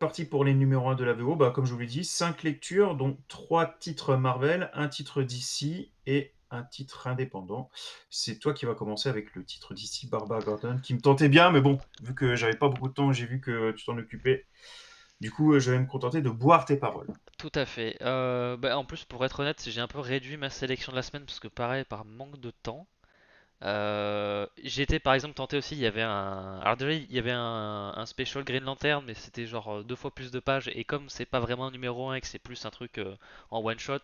parti pour les numéros 1 de la VO. Bah, comme je vous l'ai dit, 5 lectures, dont 3 titres Marvel, un titre DC et un titre indépendant. C'est toi qui vas commencer avec le titre DC Barbara Gordon, qui me tentait bien, mais bon, vu que j'avais pas beaucoup de temps, j'ai vu que tu t'en occupais. Du coup, je vais me contenter de boire tes paroles. Tout à fait. Bah, en plus, pour être honnête, j'ai un peu réduit ma sélection de la semaine parce que pareil, par manque de temps. J'étais par exemple tenté aussi, il y avait un... Alors déjà, il y avait un special Green Lantern, mais c'était genre deux fois plus de pages, et comme c'est pas vraiment un numéro 1 et que c'est plus un truc en one shot,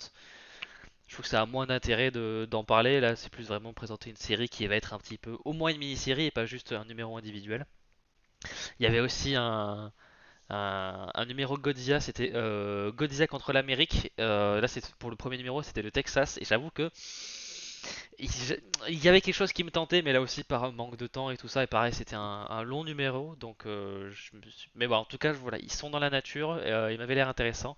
je trouve que ça a moins d'intérêt d'en parler. Là, c'est plus vraiment présenter une série qui va être un petit peu, au moins une mini-série et pas juste un numéro individuel. Il y avait aussi un numéro de Godzilla, c'était Godzilla contre l'Amérique. Là, c'est pour le premier numéro, c'était le Texas. Et j'avoue que il il y avait quelque chose qui me tentait, mais là aussi par manque de temps et tout ça. Et pareil, c'était un long numéro, donc mais bon, en tout cas, voilà, ils sont dans la nature. Ils m'avaient l'air intéressants,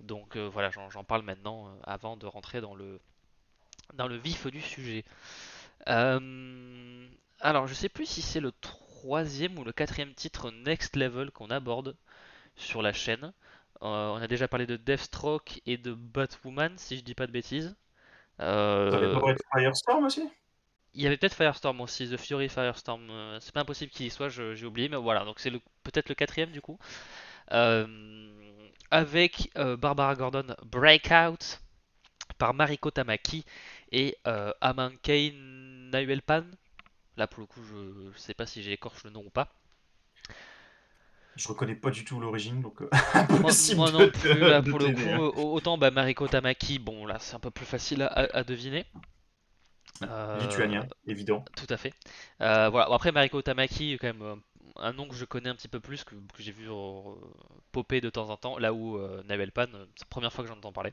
donc voilà, j'en parle maintenant avant de rentrer dans le vif du sujet. Euh, Alors, je sais plus si c'est le troisième ou le quatrième titre Next Level qu'on aborde sur la chaîne. On a déjà parlé de Deathstroke et de Batwoman, si je dis pas de bêtises. T'avais pas Euh, parlé de Firestorm aussi? il y avait peut-être Firestorm aussi, The Fury Firestorm. C'est pas impossible qu'il y soit, j'ai oublié, mais voilà. Donc c'est peut-être le quatrième du coup. Euh, Avec Barbara Gordon Breakout par Mariko Tamaki et Amankei Nahuelpan. Là pour le coup, je sais pas si j'écorche le nom ou pas. Je reconnais pas du tout l'origine, donc impossible Moi non plus, là de pour le t'aider, coup, hein. autant bah, Mariko Tamaki, bon là c'est un peu plus facile à deviner. Euh, Lituanien, évident. Tout à fait. Voilà. Bon, après Mariko Tamaki, quand même un nom que je connais un petit peu plus, que j'ai vu popper de temps en temps, là où Nahuel Pan, c'est la première fois que j'en entends parler.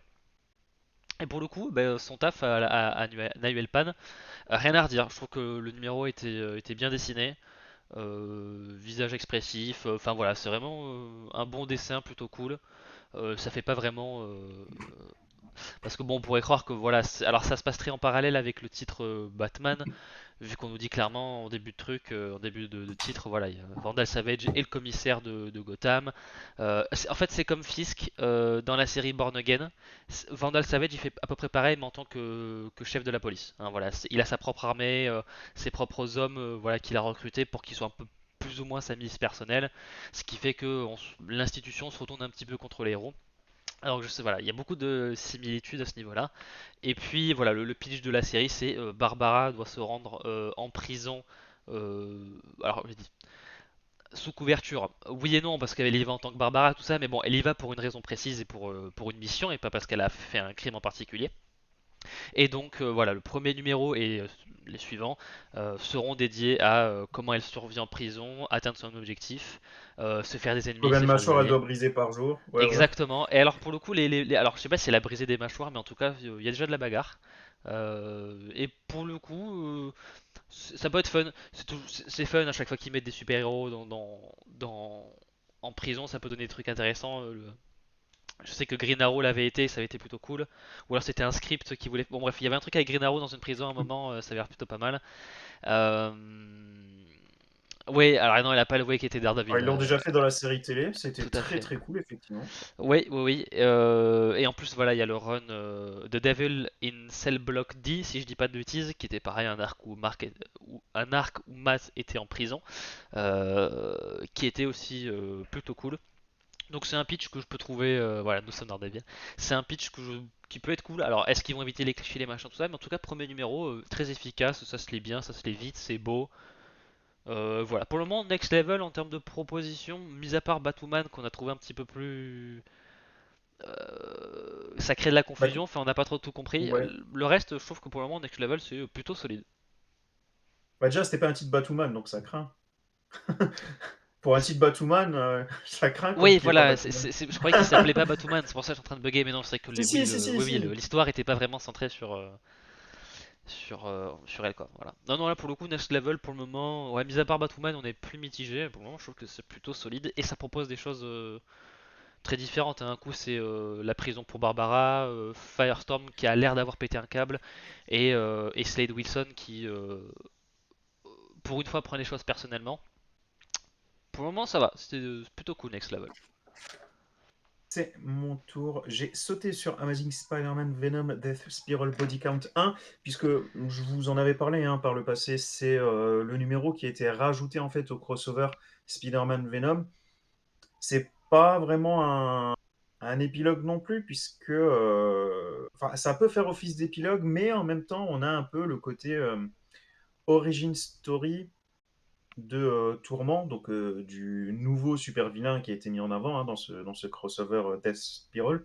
Et pour le coup, bah, son taf à Nahuel Pan, rien à redire. Je trouve que le numéro était bien dessiné, visage expressif. Enfin voilà, c'est vraiment un bon dessin, plutôt cool. Ça fait pas vraiment parce que bon, on pourrait croire que voilà, alors ça se passerait en parallèle avec le titre Batman, vu qu'on nous dit clairement en début de truc, en début de titre, voilà, il y a Vandal Savage et le commissaire de Gotham. En fait, c'est comme Fisk dans la série Born Again. Vandal Savage, il fait à peu près pareil, mais en tant que chef de la police, hein, voilà, il a sa propre armée, ses propres hommes, voilà, qu'il a recrutés pour qu'ils soient un peu plus ou moins sa milice personnelle, ce qui fait que l'institution se retourne un petit peu contre les héros. Alors je sais, voilà, il y a beaucoup de similitudes à ce niveau-là. Et puis voilà, le pitch de la série, c'est Barbara doit se rendre en prison. Alors je dis sous couverture, oui et non, parce qu'elle y va en tant que Barbara, tout ça, mais bon, elle y va pour une raison précise et pour une mission, et pas parce qu'elle a fait un crime en particulier. Et donc voilà, le premier numéro et les suivants seront dédiés à comment elle survit en prison, atteindre son objectif, se faire des ennemis, Combien de se faire des mâchoires elle alliés. doit briser par jour? Ouais, voilà. Exactement. Et alors pour le coup, alors je sais pas si elle a brisé des mâchoires, mais en tout cas, il y a déjà de la bagarre. Et pour le coup, ça peut être fun. C'est fun à chaque fois qu'ils mettent des super-héros en prison, ça peut donner des trucs intéressants. Je sais que Green Arrow l'avait été, ça avait été plutôt cool. Ou alors c'était un script qui voulait. Bon bref, il y avait un truc avec Green Arrow dans une prison à un moment, ça avait l'air plutôt pas mal. Euh... Ouais, alors non, elle a pas le way qui était Alors, Daredevil. ils l'ont déjà fait dans la série télé, c'était Tout à très fait. très cool, effectivement. Oui, oui, oui. Et en plus, voilà, il y a le run The Devil in Cell Block D, si je dis pas de bêtises, qui était pareil, un arc où Matt était en prison, qui était aussi plutôt cool. Donc c'est un pitch que je peux trouver, voilà, nous sommes dans Daredevil. C'est un pitch qui peut être cool. Alors, est-ce qu'ils vont éviter les clichés, les machins, tout ça, mais en tout cas, premier numéro, très efficace, ça se lit bien, ça se lit vite, c'est beau. Voilà, pour le moment, next level en termes de propositions, mis à part Batwoman qu'on a trouvé un petit peu plus ça crée de la Bah, confusion, enfin on n'a pas trop tout compris. ouais. Le reste, je trouve que pour le moment, Next Level, c'est plutôt solide. Bah, déjà, c'était pas un titre Batwoman, donc ça craint. Pour un titre Batwoman, ça craint Oui, qu'il n'y ait pas voilà, Batwoman. je croyais qu'il s'appelait pas Batwoman, c'est pour ça que je suis en train de bugger, mais non, c'est que Si, oui, si, si, si, oui, oui, si. l'histoire était pas vraiment centrée sur elle, quoi. Voilà. Non, non, là pour le coup, Next Level, pour le moment, ouais, mis à part Batwoman, on est plus mitigé. Pour le moment, je trouve que c'est plutôt solide et ça propose des choses très différentes, hein. Un coup, c'est la prison pour Barbara, Firestorm qui a l'air d'avoir pété un câble, et Slade Wilson qui, pour une fois, prend les choses personnellement. Pour le moment, ça va. C'était plutôt cool, Next Level. C'est mon tour. J'ai sauté sur Amazing Spider-Man Venom Death Spiral Body Count 1, puisque je vous en avais parlé, hein, par le passé. C'est, le numéro qui a été rajouté, en fait, au crossover Spider-Man Venom. C'est pas vraiment un épilogue non plus, puisque, enfin, ça peut faire office d'épilogue, mais en même temps, on a un peu le côté, origin story de Tourment, donc du nouveau super vilain qui a été mis en avant, hein, dans ce crossover Death Spiral.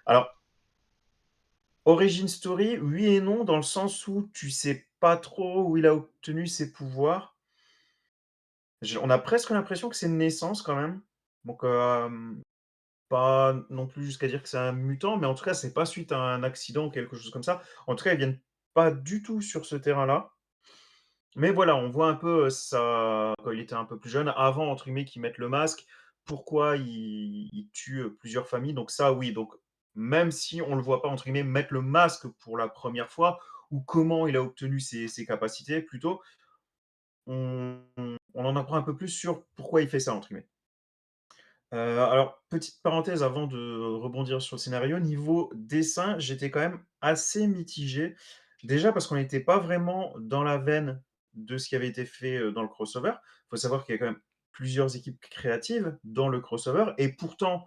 Alors, origin story, oui et non, dans le sens où tu sais pas trop où il a obtenu ses pouvoirs. On a presque l'impression que c'est une naissance quand même. Donc, pas non plus jusqu'à dire que c'est un mutant, mais en tout cas, c'est pas suite à un accident ou quelque chose comme ça. En tout cas, ils viennent pas du tout sur ce terrain-là. Mais voilà, on voit un peu, ça quand il était un peu plus jeune, avant entre guillemets qu'ils mettent le masque, pourquoi il tue, plusieurs familles, donc ça oui, donc même si on le voit pas entre guillemets mettre le masque pour la première fois ou comment il a obtenu ses capacités plutôt, on en apprend un peu plus sur pourquoi il fait ça entre guillemets. Alors, petite parenthèse avant de rebondir sur le scénario, niveau dessin, j'étais quand même assez mitigé. Déjà parce qu'on n'était pas vraiment dans la veine de ce qui avait été fait, dans le crossover. Il faut savoir qu'il y a quand même plusieurs équipes créatives dans le crossover et pourtant,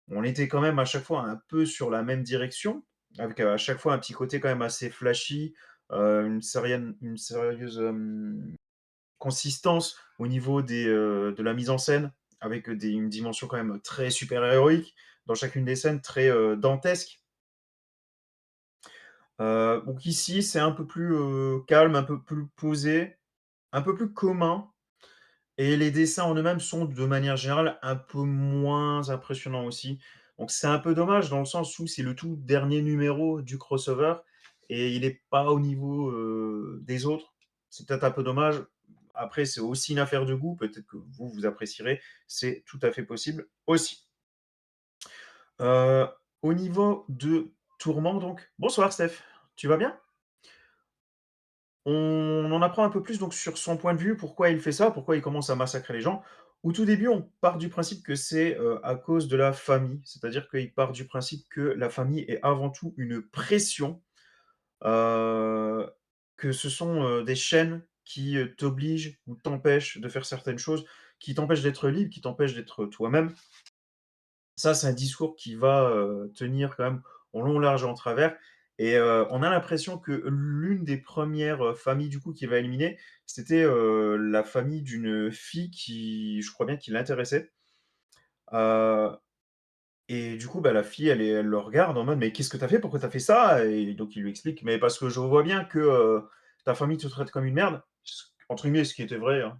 on était quand même à chaque fois un peu sur la même direction, avec, à chaque fois un petit côté quand même assez flashy, une sérieuse, consistance au niveau de la mise en scène, avec une dimension quand même très super-héroïque dans chacune des scènes, très dantesque. Donc ici, c'est un peu plus calme, un peu plus posé, un peu plus commun. Et les dessins en eux-mêmes sont, de manière générale, un peu moins impressionnants aussi. Donc c'est un peu dommage dans le sens où c'est le tout dernier numéro du crossover et il est pas au niveau, des autres. C'est peut-être un peu dommage. Après, c'est aussi une affaire de goût. Peut-être que vous, vous apprécierez. C'est tout à fait possible aussi. Heu, Au niveau de Tourment donc bonsoir Steph, tu vas bien? On en apprend un peu plus donc sur son point de vue, pourquoi il fait ça, pourquoi il commence à massacrer les gens. Au tout début, on part du principe que c'est, à cause de la famille. C'est-à-dire qu'il part du principe que la famille est avant tout une pression, heu, que ce sont, des chaînes qui, t'obligent ou t'empêchent de faire certaines choses, qui t'empêchent d'être libre, qui t'empêchent d'être toi-même. Ça, c'est un discours qui va, tenir quand même en long, large et en travers et on a l'impression que l'une des premières res familles du coup qu'il va éliminer, c'était, la famille d'une fille qui, je crois bien, qui l'intéressait. Heu et du coup, bah, la fille, elle le regarde en mode: «Mais qu'est-ce que tu as fait? Pourquoi tu as fait ça?» et donc il lui explique: «Mais parce que je vois bien que, ta famille te traite comme une merde», entre guillemets, ce qui était vrai, hein.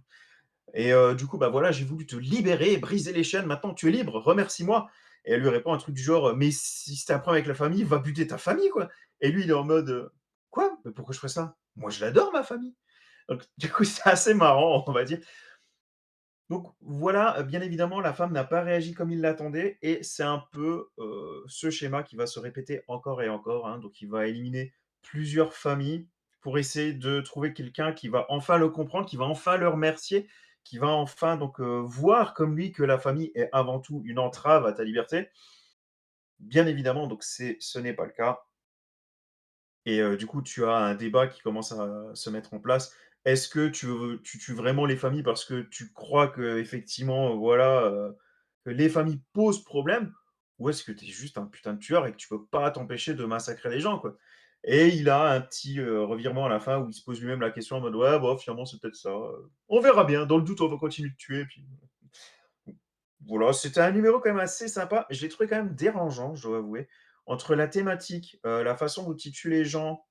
Et du coup, bah, voilà, j'ai voulu te libérer, briser les chaînes, maintenant tu es libre, remercie-moi. Et elle lui répond un truc du genre: «Mais si tu un problème avec la famille, va buter ta famille, quoi». Et lui, il est en mode: «Quoi? Mais pourquoi je ferais ça? Moi, je l'adore ma famille». Donc du coup, c'est assez marrant, on va dire. Donc voilà, bien évidemment, la femme n'a pas réagi comme il l'attendait et c'est un peu, ce schéma qui va se répéter encore et encore, hein. Donc il va éliminer plusieurs familles pour essayer de trouver quelqu'un qui va enfin le comprendre, qui va enfin le remercier, qui va enfin donc, voir comme lui que la famille est avant tout une entrave à ta liberté. Bien évidemment, donc ce n'est pas le cas. Et du coup, tu as un débat qui commence à se mettre en place. Est-ce que tu tues vraiment les familles parce que tu crois qu'effectivement, voilà, que les familles posent problème? Ou est-ce que tu es juste un putain de tueur et que tu peux pas t'empêcher de massacrer les gens, quoi? Et il a un petit, revirement à la fin où il se pose lui-même la question en mode: «Ouais, bah, finalement, c'est peut-être ça, on verra bien. Dans le doute, on va continuer de tuer, puis» voilà, c'était un numéro quand même assez sympa. Je l'ai trouvé quand même dérangeant, je dois avouer. Entre la thématique, la façon dont il tue les gens,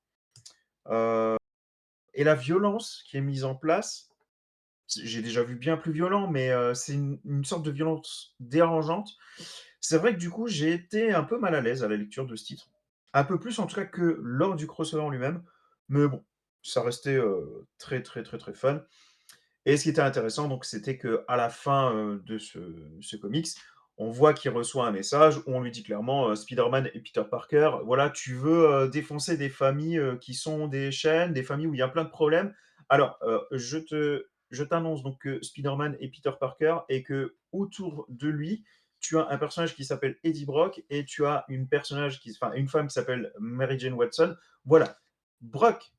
heu et la violence qui est mise en place, j'ai déjà vu bien plus violent, mais c'est une sorte de violence dérangeante. C'est vrai que du coup, j'ai été un peu mal à l'aise à la lecture de ce titre. Un peu plus en tout cas que lors du crossover en lui-même, mais bon, ça restait, très, très, très, très fun. Et ce qui était intéressant, donc, c'était qu'à la fin, de ce comics, on voit qu'il reçoit un message où on lui dit clairement, Spider-Man et Peter Parker: «Voilà, tu veux, défoncer des familles, qui sont des chaînes, des familles où il y a plein de problèmes. Alors, je t'annonce donc que Spider-Man est Peter Parker et que autour de lui, tu as un personnage qui s'appelle Eddie Brock et tu as une femme qui s'appelle Mary Jane Watson. Voilà. Brock,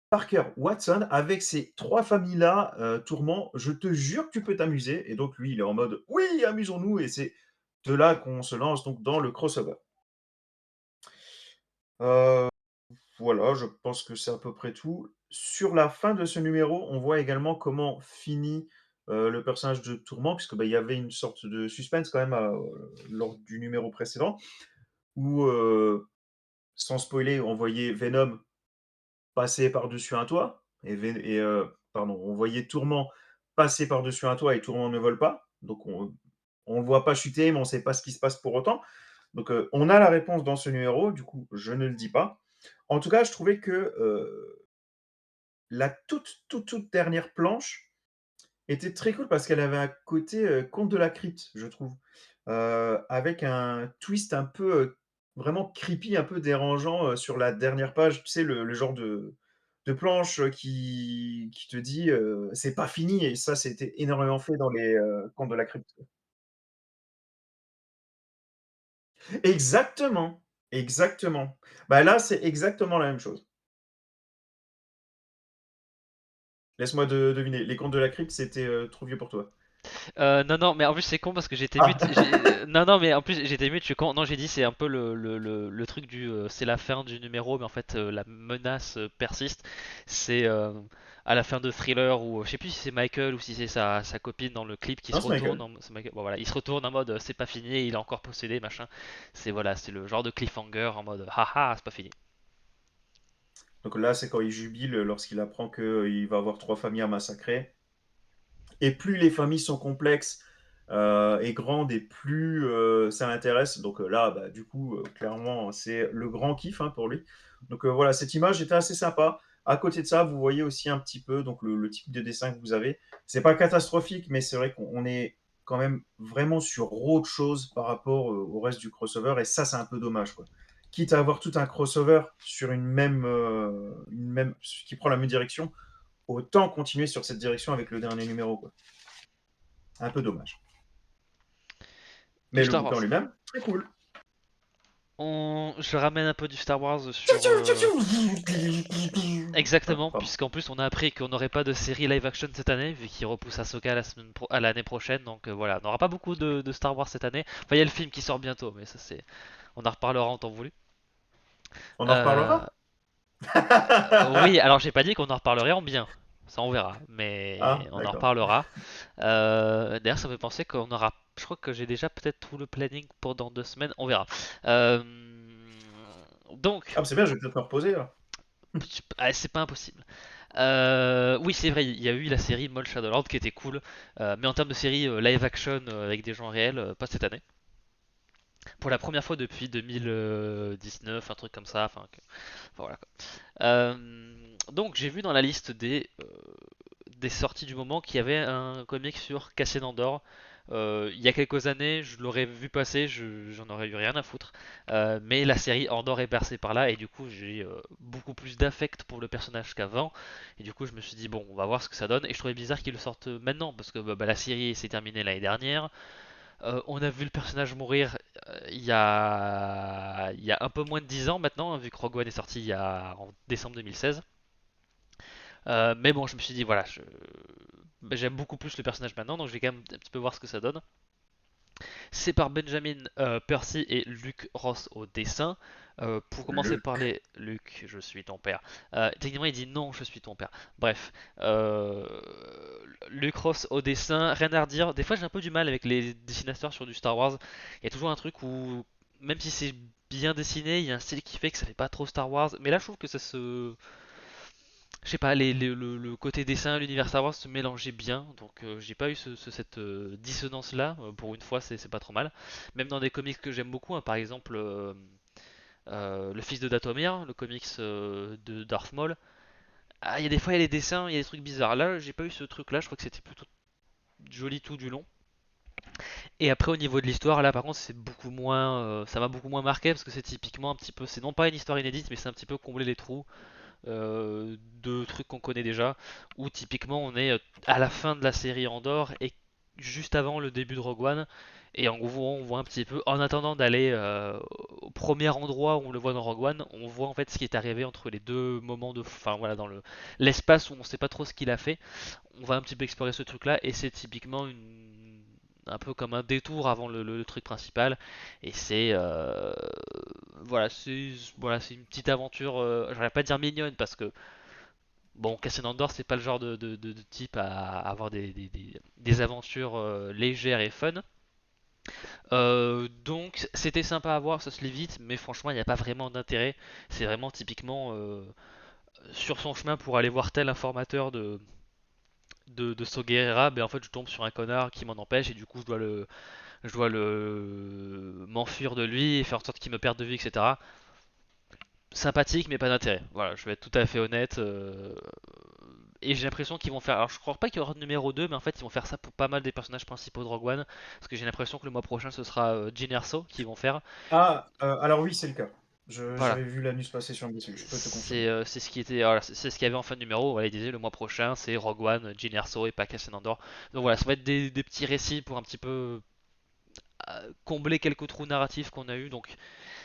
Parker, Watson, avec ces trois familles-là, Tourment, je te jure que tu peux t'amuser. Et donc, lui, il est en mode oui, amusons-nous. Et c'est de là qu'on se lance donc dans le crossover. Euh, voilà, je pense que c'est à peu près tout. Sur la fin de ce numéro, on voit également comment finit le personnage de Tourment, puisque bah, il y avait une sorte de suspense quand même lors du numéro précédent, où, sans spoiler, on voyait Venom passer par-dessus un toit, pardon, on voyait Tourment passer par-dessus un toit et Tourment ne vole pas. Donc on ne le voit pas chuter, mais on ne sait pas ce qui se passe pour autant. Donc on a la réponse dans ce numéro, du coup je ne le dis pas. En tout cas, je trouvais que la toute dernière planche était très cool parce qu'elle avait un côté conte de la crypte, je trouve. Avec un twist un peu vraiment creepy, un peu dérangeant sur la dernière page. Tu sais, le genre de planche qui te dit c'est pas fini. Et ça, c'était énormément fait dans les contes de la crypte. Exactement, exactement. Bah là, c'est exactement la même chose. Laisse-moi deviner. Les contes de la crypte, c'était trop vieux pour toi. Non, non, mais en plus c'est con parce que j'étais mute. Ah, Non, non, mais en plus j'étais mute, je suis con. Non, j'ai dit c'est un peu le truc du. C'est la fin du numéro, mais en fait la menace persiste. C'est à la fin de Thriller où je sais plus si c'est Michael ou si c'est sa copine dans le clip qui non, se c'est retourne. Michael. C'est Michael. Bon voilà, il se retourne en mode c'est pas fini, il est encore possédé, machin. C'est voilà, c'est le genre de cliffhanger en mode haha, c'est pas fini. Donc là, c'est quand il jubile lorsqu'il apprend qu'il va avoir trois familles à massacrer. Et plus les familles sont complexes et grandes, et plus ça l'intéresse. Donc là, bah, du coup, clairement, c'est le grand kiff pour lui. Donc voilà, cette image était assez sympa. À côté de ça, vous voyez aussi un petit peu donc le type de dessin que vous avez. C'est pas catastrophique, mais c'est vrai qu'on est quand même vraiment sur autre chose par rapport au reste du crossover. Et ça, c'est un peu dommage, quoi. Quitte à avoir tout un crossover sur qui prend la même direction, autant continuer sur cette direction avec le dernier numéro, quoi. Un peu dommage. Du Mais le Star bouquin en Wars. lui-même, très cool. Je ramène un peu du Star Wars sur. Ah, Exactement, pardon. puisqu'en plus on a appris qu'on n'aurait pas de série live action cette année, vu qu'il repousse Ahsoka à l'année prochaine, donc voilà, on n'aura pas beaucoup de Star Wars cette année. Enfin, il y a le film qui sort bientôt, mais ça c'est. On en reparlera en temps voulu. On en Euh, reparlera. oui, alors j'ai pas dit qu'on en reparlerait en bien, ça on verra, mais Ah, on en d'accord. reparlera. D'ailleurs, ça me fait penser qu'on aura. Je crois que j'ai déjà peut-être tout le planning pour dans 2 semaines, on verra. Euh, donc, Ah, c'est bien, je vais peut-être me reposer là. c'est pas impossible. Oui, c'est vrai, il y a eu la série Mole Shadowland qui était cool, mais en termes de série live action avec des gens réels, pas cette année. Pour la première fois depuis 2019, un truc comme ça. Enfin, voilà quoi. Donc j'ai vu dans la liste des sorties du moment qu'il y avait un comic sur Cassian Andor. Il y a quelques années, je l'aurais vu passer, j'en aurais eu rien à foutre. Mais la série Andor est percée par là et du coup j'ai beaucoup plus d'affect pour le personnage qu'avant. Et du coup je me suis dit bon, on va voir ce que ça donne. Et je trouvais bizarre qu'ils le sortent maintenant parce que la série s'est terminée l'année dernière. On a vu le personnage mourir il y a un peu moins de 10 ans maintenant, hein, vu que Rogue One est sorti en décembre 2016. Mais bon, je me suis dit, voilà, j'aime beaucoup plus le personnage maintenant, donc je vais quand même un petit peu voir ce que ça donne. C'est par Benjamin Percy et Luke Ross au dessin. Pour commencer par Luc. les Luke, je suis ton père. Techniquement, il dit non, je suis ton père. Bref, euh, Luke Ross au dessin, rien à redire. Des fois, j'ai un peu du mal avec les dessinateurs sur du Star Wars. Il y a toujours un truc où, même si c'est bien dessiné, il y a un style qui fait que ça fait pas trop Star Wars. Mais là, je trouve que ça se, je sais pas, le côté dessin, l'univers Star Wars se mélangeait bien, donc j'ai pas eu cette dissonance là. Pour une fois, c'est pas trop mal. Même dans des comics que j'aime beaucoup, hein, par exemple Le Fils de Datomir, le comics de Darth Maul. Ah, il y a des fois, il y a les dessins, il y a des trucs bizarres. Là, j'ai pas eu ce truc là, je crois que c'était plutôt joli tout du long. Et après, au niveau de l'histoire, là par contre, c'est beaucoup moins. Ça m'a beaucoup moins marqué parce que c'est typiquement un petit peu. C'est non pas une histoire inédite, mais c'est un petit peu combler les trous de trucs qu'on connaît déjà, où typiquement on est à la fin de la série Andor et juste avant le début de Rogue One, Et en gros, on voit un petit peu, en attendant d'aller au premier endroit où on le voit dans Rogue One, on voit en fait ce qui est arrivé entre les deux moments de, enfin voilà, dans l'espace où on sait pas trop ce qu'il a fait. On va un petit peu explorer ce truc-là, et c'est typiquement un peu comme un détour avant le truc principal. Et c'est c'est une petite aventure. J'aurais pas dire mignonne parce que bon, Cassian Andor, c'est pas le genre de type à avoir des aventures légères et fun. Donc c'était sympa à voir, ça se lit vite, mais franchement il n'y a pas vraiment d'intérêt. C'est vraiment typiquement sur son chemin pour aller voir tel informateur de Saw Gerrera, ben en fait je tombe sur un connard qui m'en empêche et du coup je dois m'enfuir de lui et faire en sorte qu'il me perde de vue, etc. Sympathique mais pas d'intérêt. Voilà, je vais être tout à fait honnête. Et j'ai l'impression qu'ils vont faire. Alors je crois pas qu'il y aura de numéro 2, mais en fait ils vont faire ça pour pas mal des personnages principaux de Rogue One. Parce que j'ai l'impression que le mois prochain ce sera Jyn Erso qui vont faire. Ah, alors oui, c'est le cas. Voilà. J'avais vu la news passer sur dessus, je peux te confirmer. C'est ce qui était, voilà, c'est ce qu'il y avait en fin de numéro. Voilà, il disait le mois prochain c'est Rogue One, Jyn Erso et pas Cassian Andor. Donc voilà, ça va être des petits récits pour un petit peu combler quelques trous narratifs qu'on a eu. Donc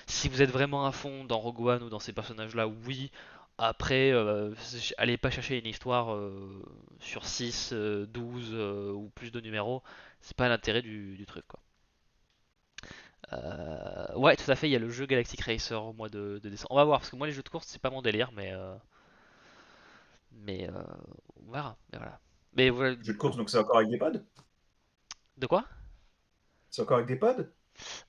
si vous êtes vraiment à fond dans Rogue One ou dans ces personnages-là, oui. Après, allez pas chercher une histoire sur 6, 12 ou plus de numéros. C'est pas l'intérêt du truc, quoi. Ouais, tout à fait, il y a le jeu Galactic Racer au mois de décembre. On va voir, parce que moi les jeux de course c'est pas mon délire, mais on verra. Mais voilà. Mais voilà. Jeu de course, donc c'est encore avec des pads? De quoi? C'est encore avec des pads?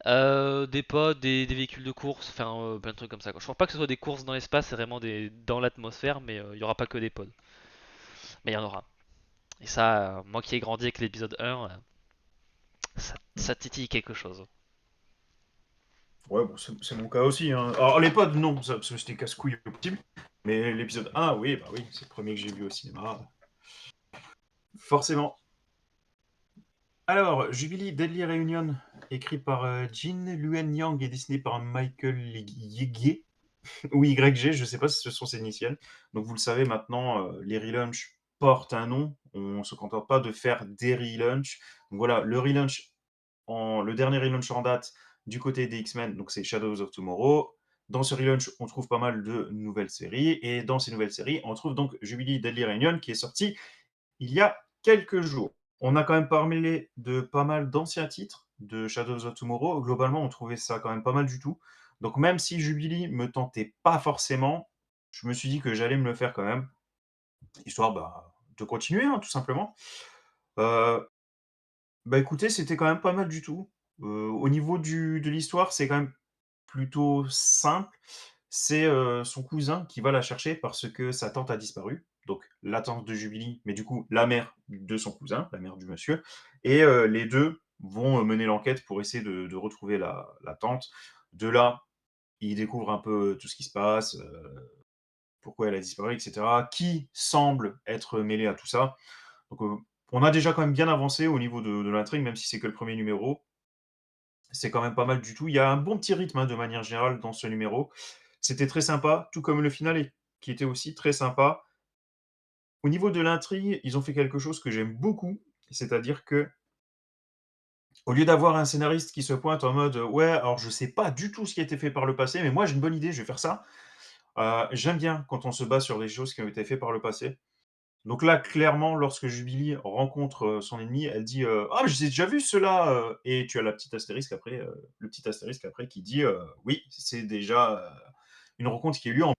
Des pods, des véhicules de course, enfin plein de trucs comme ça, quoi. Je pense pas que ce soit des courses dans l'espace, c'est vraiment dans l'atmosphère, mais il y aura pas que des pods. Mais il y en aura. Et ça, moi qui ai grandi avec l'épisode 1, ça titille quelque chose. Ouais, bon, c'est mon cas aussi, hein. Alors les pods, non, ça, parce que c'était casse-couille au possible. Mais l'épisode 1, oui, bah oui, c'est le premier que j'ai vu au cinéma. Forcément. Alors, Jubilee Deadly Reunion, écrit par Jin Luen Yang et dessiné par Michael Ygie, ou YG, je ne sais pas si ce sont ses initiales. Donc vous le savez maintenant, les relaunchs portent un nom. On ne se contente pas de faire des relaunchs. Donc voilà, le dernier relaunch en date du côté des X-Men, donc c'est Shadows of Tomorrow. Dans ce relaunch, on trouve pas mal de nouvelles séries. Et dans ces nouvelles séries, on trouve donc Jubilee Deadly Reunion qui est sorti il y a quelques jours. On a quand même parlé de pas mal d'anciens titres de Shadows of Tomorrow. Globalement, on trouvait ça quand même pas mal du tout. Donc même si Jubilee me tentait pas forcément, je me suis dit que j'allais me le faire quand même, histoire de continuer, hein, tout simplement. Euh, écoutez, c'était quand même pas mal du tout. Au niveau de l'histoire, c'est quand même plutôt simple. C'est son cousin qui va la chercher parce que sa tante a disparu. Donc la tante de Jubilee, mais du coup la mère de son cousin, la mère du monsieur. Et les deux vont mener l'enquête pour essayer de retrouver la tante. De là, ils découvrent un peu tout ce qui se passe, pourquoi elle a disparu, etc. Qui semble être mêlé à tout ça. Donc on a déjà quand même bien avancé au niveau de l'intrigue, même si c'est que le premier numéro. C'est quand même pas mal du tout. Il y a un bon petit rythme, hein, de manière générale dans ce numéro. C'était très sympa, tout comme le finale qui était aussi très sympa. Au niveau de l'intrigue, ils ont fait quelque chose que j'aime beaucoup, c'est-à-dire que au lieu d'avoir un scénariste qui se pointe en mode ouais, alors je sais pas du tout ce qui a été fait par le passé, mais moi j'ai une bonne idée, je vais faire ça. J'aime bien quand on se base sur des choses qui ont été faites par le passé. Donc là, clairement, lorsque Jubilee rencontre son ennemi, elle dit ah, mais j'ai déjà vu cela. Et tu as le petit astérisque après qui dit oui, c'est déjà une rencontre qui a eu lieu en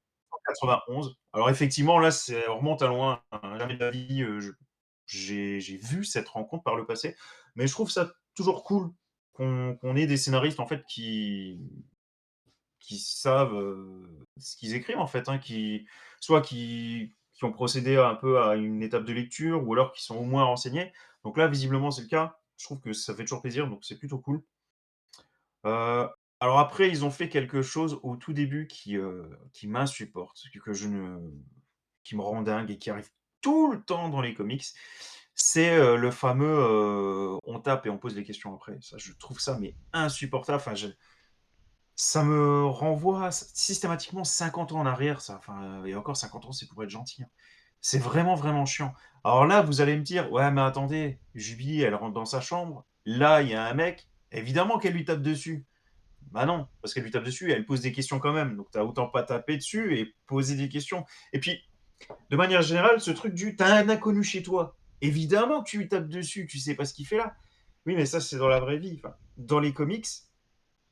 1991. Alors effectivement, là, on remonte à loin, hein. Jamais de la vie, j'ai vu cette rencontre par le passé. Mais je trouve ça toujours cool qu'on ait des scénaristes en fait qui savent ce qu'ils écrivent en fait, hein, qui ont procédé un peu à une étape de lecture ou alors qui sont au moins renseignés. Donc là, visiblement, c'est le cas. Je trouve que ça fait toujours plaisir, donc c'est plutôt cool. Euh, alors après, ils ont fait quelque chose au tout début qui m'insupporte, qui me rend dingue et qui arrive tout le temps dans les comics. C'est le fameux on tape et on pose des questions après. Ça, je trouve ça mais insupportable. Enfin, ça me renvoie systématiquement 50 ans en arrière, ça. Enfin, et encore 50 ans, c'est pour être gentil, hein. C'est vraiment, vraiment chiant. Alors là, vous allez me dire, ouais, mais attendez, Jubilee, elle rentre dans sa chambre. Là, il y a un mec. Évidemment qu'elle lui tape dessus. Bah non, parce qu'elle lui tape dessus, elle pose des questions quand même. Donc t'as autant pas taper dessus et poser des questions. Et puis, de manière générale, ce truc du t'as un inconnu chez toi. Évidemment que tu lui tapes dessus, tu sais pas ce qu'il fait là. Oui, mais ça, c'est dans la vraie vie. Enfin, dans les comics,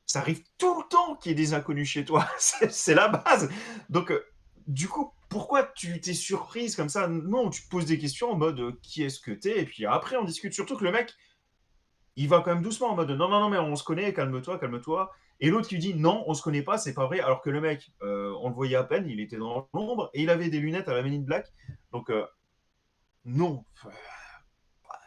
ça arrive tout le temps qu'il y ait des inconnus chez toi. C'est la base. Donc, du coup, pourquoi tu t'es surprise comme ça? Non, tu te poses des questions en mode qui est-ce que t'es? Et puis après, on discute. Surtout que le mec, il va quand même doucement en mode non, non, non, mais on se connaît, calme-toi, calme-toi. Et l'autre qui dit non, on se connaît pas, c'est pas vrai. Alors que le mec, on le voyait à peine, il était dans l'ombre et il avait des lunettes à la Men in Black. Donc, non.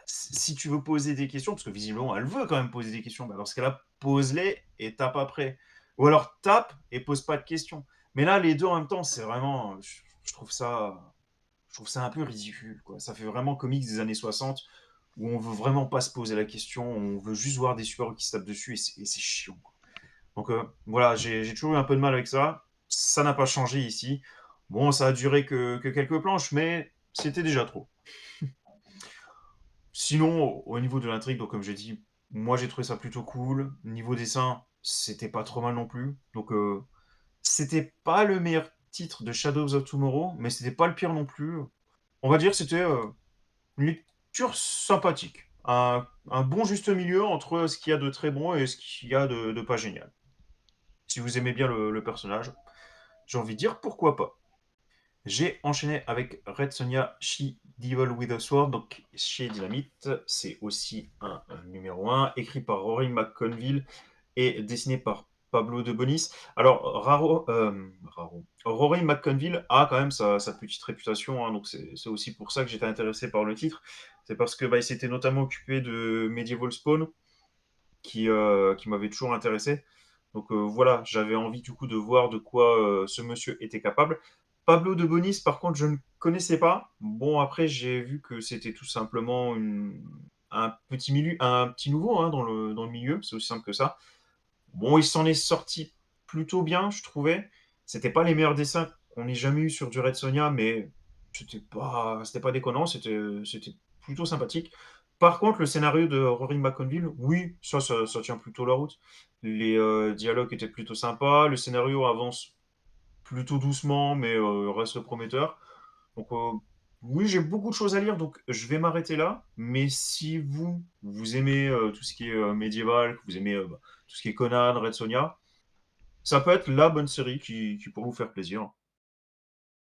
Si tu veux poser des questions, parce que visiblement elle veut quand même poser des questions, bah dans ce cas-là, pose-les et tape après. Ou alors tape et pose pas de questions. Mais là, les deux en même temps, c'est vraiment. Je trouve ça un peu ridicule. Quoi. Ça fait vraiment comics des années 60 où on veut vraiment pas se poser la question, on veut juste voir des super-héros qui se tapent dessus et c'est chiant. Quoi. Donc voilà, j'ai toujours eu un peu de mal avec ça. Ça n'a pas changé ici. Bon, ça a duré que quelques planches, mais c'était déjà trop. Sinon, au niveau de l'intrigue, donc comme j'ai dit, moi j'ai trouvé ça plutôt cool. Niveau dessin, c'était pas trop mal non plus. Donc c'était pas le meilleur titre de Shadows of Tomorrow, mais c'était pas le pire non plus. On va dire que c'était une lecture sympathique. Un bon juste milieu entre ce qu'il y a de très bon et ce qu'il y a de pas génial. Si vous aimez bien le personnage, j'ai envie de dire pourquoi pas. J'ai enchaîné avec Red Sonja She Devil with a Sword, donc chez Dynamite. C'est aussi un numéro un écrit par Rory McConville et dessiné par Pablo de Bonis. Alors, Rory McConville a quand même sa petite réputation, hein, donc c'est aussi pour ça que j'étais intéressé par le titre. C'est parce que bah, il s'était notamment occupé de Medieval Spawn, qui m'avait toujours intéressé. Donc voilà, j'avais envie du coup de voir de quoi ce monsieur était capable. Pablo de Bonis, par contre, je ne connaissais pas. Bon, après, j'ai vu que c'était tout simplement un petit nouveau hein, dans le milieu, c'est aussi simple que ça. Bon, il s'en est sorti plutôt bien, je trouvais. C'était pas les meilleurs dessins qu'on ait jamais eu sur du Red Sonja, mais c'était pas déconnant, c'était plutôt sympathique. Par contre, le scénario de Rory McConville, oui, ça tient plutôt la route. Les dialogues étaient plutôt sympas, le scénario avance plutôt doucement, mais reste prometteur. Donc, oui, j'ai beaucoup de choses à lire, donc je vais m'arrêter là. Mais si vous aimez tout ce qui est médiéval, que vous aimez bah, tout ce qui est Conan, Red Sonja, ça peut être la bonne série qui pourrait vous faire plaisir.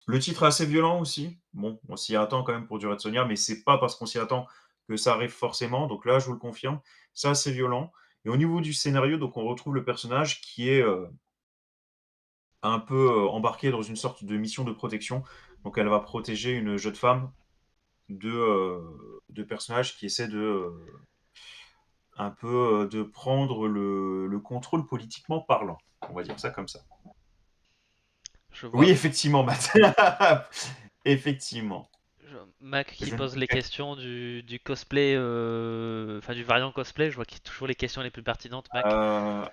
Le titre est assez violent aussi. Bon, on s'y attend quand même pour du Red Sonja, mais c'est pas parce qu'on s'y attend que ça arrive forcément. Donc là, je vous le confirme, c'est assez violent. Et au niveau du scénario, donc on retrouve le personnage qui est un peu embarqué dans une sorte de mission de protection. Donc elle va protéger une jeune femme de personnages qui essaient un peu de prendre le contrôle politiquement parlant. On va dire ça comme ça. Je vois. Oui, effectivement, Matt. Effectivement. Mac qui Je ne pose te les cache- questions du cosplay, enfin du variant cosplay, je vois qu'il y a toujours les questions les plus pertinentes, Mac. Euh,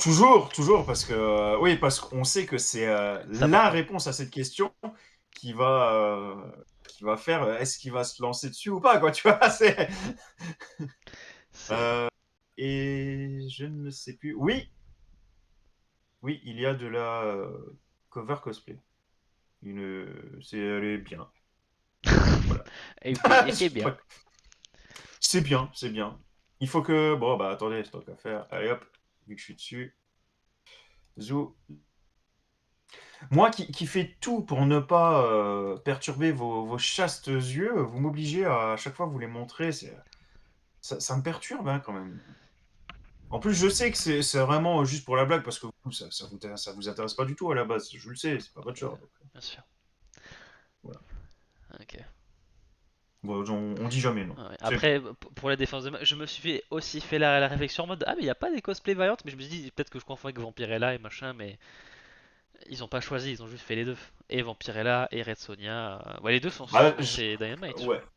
toujours, toujours, parce que oui, parce qu'on sait que c'est C'est la important. réponse à cette question qui va qui va faire est-ce qu'il va se lancer dessus ou pas, quoi, tu vois, c'est C'est euh, et je ne sais plus. Oui, oui, il y a de la cover cosplay. Elle est bien. Voilà. et qui est bien. C'est bien, c'est bien. Il faut que. Bon, bah attendez, c'est tant qu'à faire. Allez hop, vu que je suis dessus. Zou. Moi qui fais tout pour ne pas perturber vos chastes yeux, vous m'obligez à chaque fois vous les montrer. Ça me perturbe hein, quand même. En plus, je sais que c'est vraiment juste pour la blague parce que vous, ça vous intéresse pas du tout à la base. Je le sais, c'est pas votre Oui, genre. Donc, bien sûr. voilà. Ok. Bon, on dit jamais non. Ouais. C'est tout. Après, pour la défense de Mac, je me suis aussi fait la réflexion en mode ah mais il y a pas des cosplays variantes, mais je me suis dit peut-être que je confonds avec Vampirella et machin, mais ils ont pas choisi, ils ont juste fait les deux. Et Vampirella et Red Sonja. Ouais, les deux sont Bah, chez Dynamite, je ouais. crois.